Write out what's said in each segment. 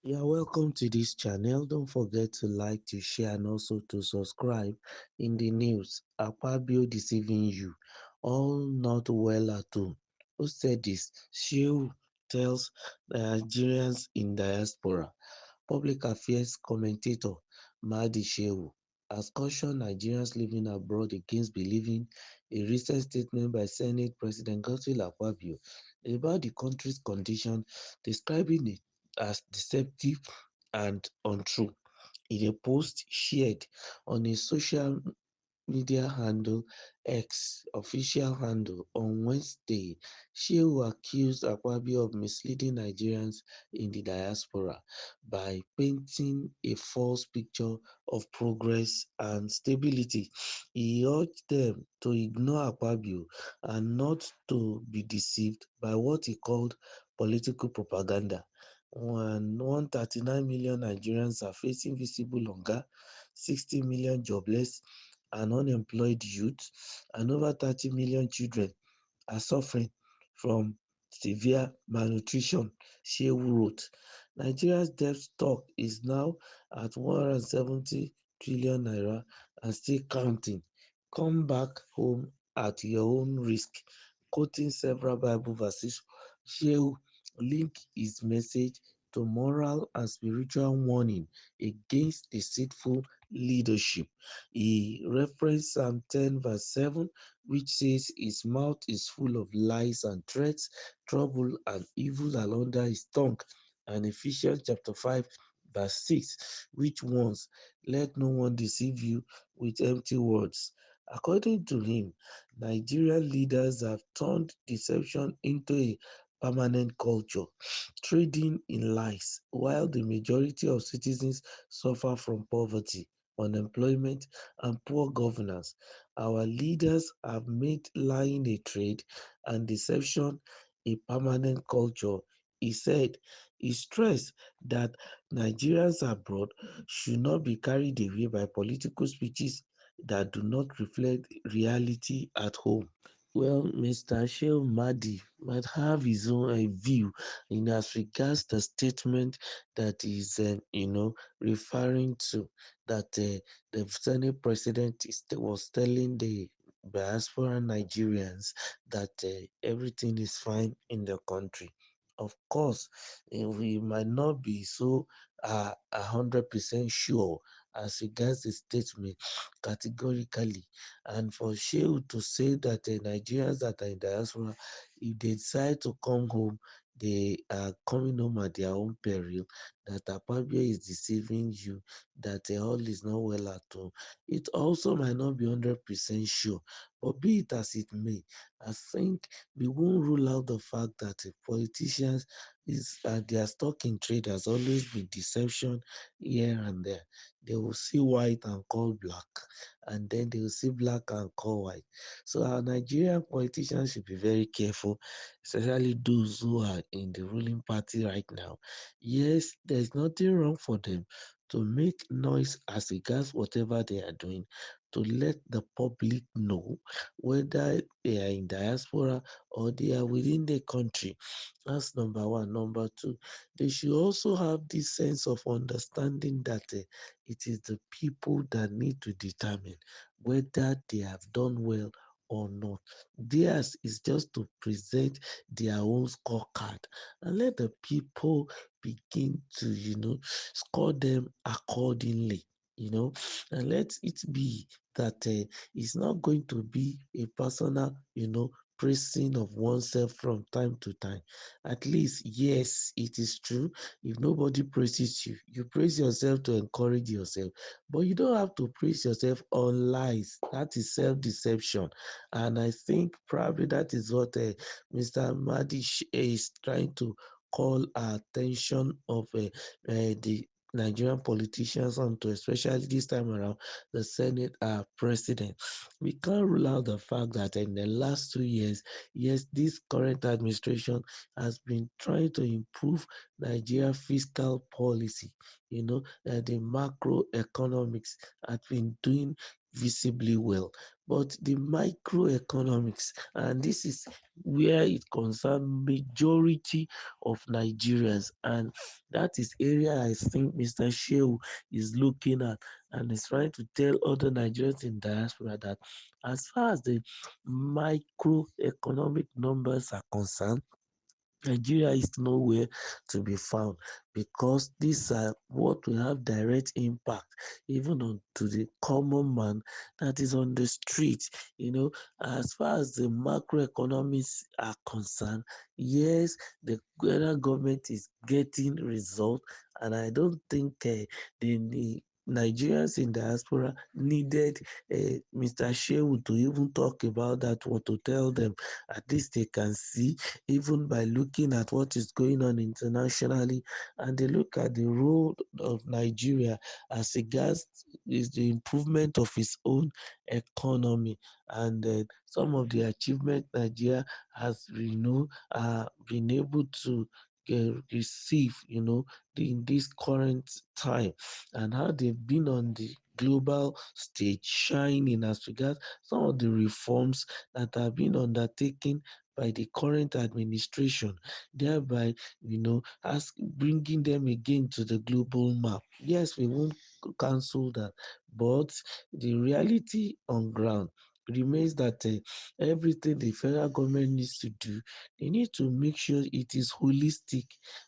Yeah, welcome to this channel. Don't forget to like, to share, and also to subscribe. In the news, Akpabio deceiving you. All not well at home. Who said this? Shehu tells Nigerians in diaspora. Public affairs commentator Mahdi Shehu has cautioned Nigerians living abroad against believing a recent statement by Senate President Godswill Akpabio about the country's condition, describing it as deceptive and untrue. In a post shared on a social media handle X official handle on Wednesday, Shehu accused Akpabio of misleading Nigerians in the diaspora by painting a false picture of progress and stability. He urged them to ignore Akpabio and not to be deceived by what he called political propaganda. 139 million Nigerians are facing visible hunger, 60 million jobless and unemployed youth, and over 30 million children are suffering from severe malnutrition, Shehu wrote. Nigeria's debt stock is now at 170 trillion naira and still counting. Come back home at your own risk. Quoting several Bible verses, Shehu linked his message to moral and spiritual warning against deceitful leadership. He referenced Psalm 10, verse 7, which says, His mouth is full of lies and threats, trouble and evil are under his tongue. And Ephesians chapter 5, verse 6, which warns, Let no one deceive you with empty words. According to him, Nigerian leaders have turned deception into a permanent culture, trading in lies, while the majority of citizens suffer from poverty, unemployment, and poor governance. Our leaders have made lying a trade and deception a permanent culture. He said. He stressed that Nigerians abroad should not be carried away by political speeches that do not reflect reality at home. Well, Mr. Shehu Mahdi might have his own view in as regards the statement that is, referring to that the Senate president was telling the diaspora Nigerians that everything is fine in the country. Of course, we might not be so 100% sure as regards the statement categorically, and for Shehu to say that Nigerians that are in diaspora, if they decide to come home, they are coming home at their own peril, that Akpabio is deceiving you, that all is not well at home. It also might not be 100% sure, but be it as it may, I think we won't rule out the fact that politicians their stock in trade has always been deception here and there. They will see white and call black, and then they will see black and call white. So our Nigerian politicians should be very careful, especially those who are in the ruling party right now. Yes, there's nothing wrong for them to make noise as regards whatever they are doing, to let the public know whether they are in diaspora or they are within the country. That's number one. Number two, they should also have this sense of understanding that it is the people that need to determine whether they have done well or not. Theirs is just to present their own scorecard and let the people begin to, score them accordingly. And let it be that it's not going to be a personal, praising of oneself from time to time. At least, yes, it is true. If nobody praises you, you praise yourself to encourage yourself. But you don't have to praise yourself on lies. That is self deception. And I think probably that is what Mr. Madish is trying to call our attention of the Nigerian politicians onto, especially this time around, the Senate president. We can't rule out the fact that in the last 2 years, yes, this current administration has been trying to improve Nigeria fiscal policy. The macroeconomics has been doing visibly well. But the microeconomics, and this is where it concerns majority of Nigerians, and that is area I think Mr. Shehu is looking at and is trying to tell other Nigerians in diaspora that as far as the microeconomic numbers are concerned, Nigeria is nowhere to be found because these are what will have direct impact even on to the common man that is on the street. You know, as far as the macroeconomics are concerned, yes, the federal government is getting results, and I don't think the Nigerians in diaspora needed Mr. Shehu to even talk about that or to tell them. At least they can see even by looking at what is going on internationally, and they look at the role of Nigeria as regards is the improvement of its own economy, and some of the achievement Nigeria has been able to receive, in this current time, and how they've been on the global stage shining as regards some of the reforms that have been undertaken by the current administration, thereby, bringing them again to the global map. Yes, we won't cancel that, but the reality on ground remains that everything the federal government needs to do, they need to make sure it is holistic.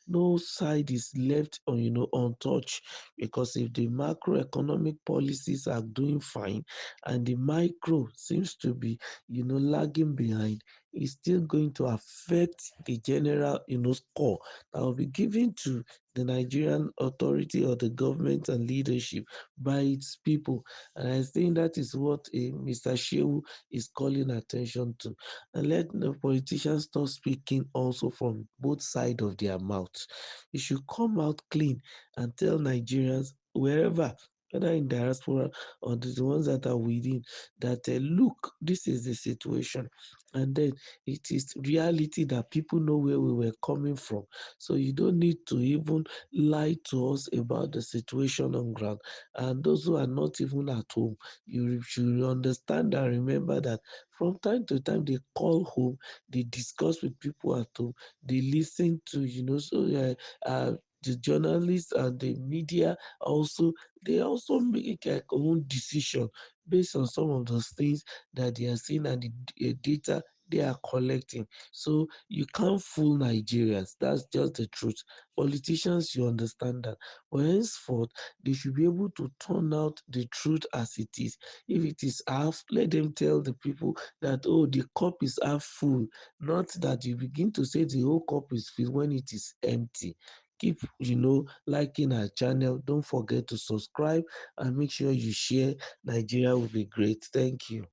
No side is left untouched, because if the macroeconomic policies are doing fine and the micro seems to be lagging behind, is still going to affect the general, score that will be given to the Nigerian authority or the government and leadership by its people. And I think that is what Mr. Shehu is calling attention to. And let the politicians stop speaking also from both sides of their mouths. You should come out clean and tell Nigerians wherever, whether in diaspora or the ones that are within, that look, this is the situation. And then it is reality that people know where we were coming from. So you don't need to even lie to us about the situation on ground. And those who are not even at home, you should understand and remember that from time to time they call home, they discuss with people at home, they listen to, the journalists and the media also, they also make their own decision based on some of those things that they are seeing and the data they are collecting. So you can't fool Nigerians. That's just the truth. Politicians, you understand that. But henceforth, they should be able to turn out the truth as it is. If it is half, let them tell the people that, oh, the cup is half full, not that you begin to say the whole cup is filled when it is empty. Keep, liking our channel. Don't forget to subscribe and make sure you share. Nigeria will be great. Thank you.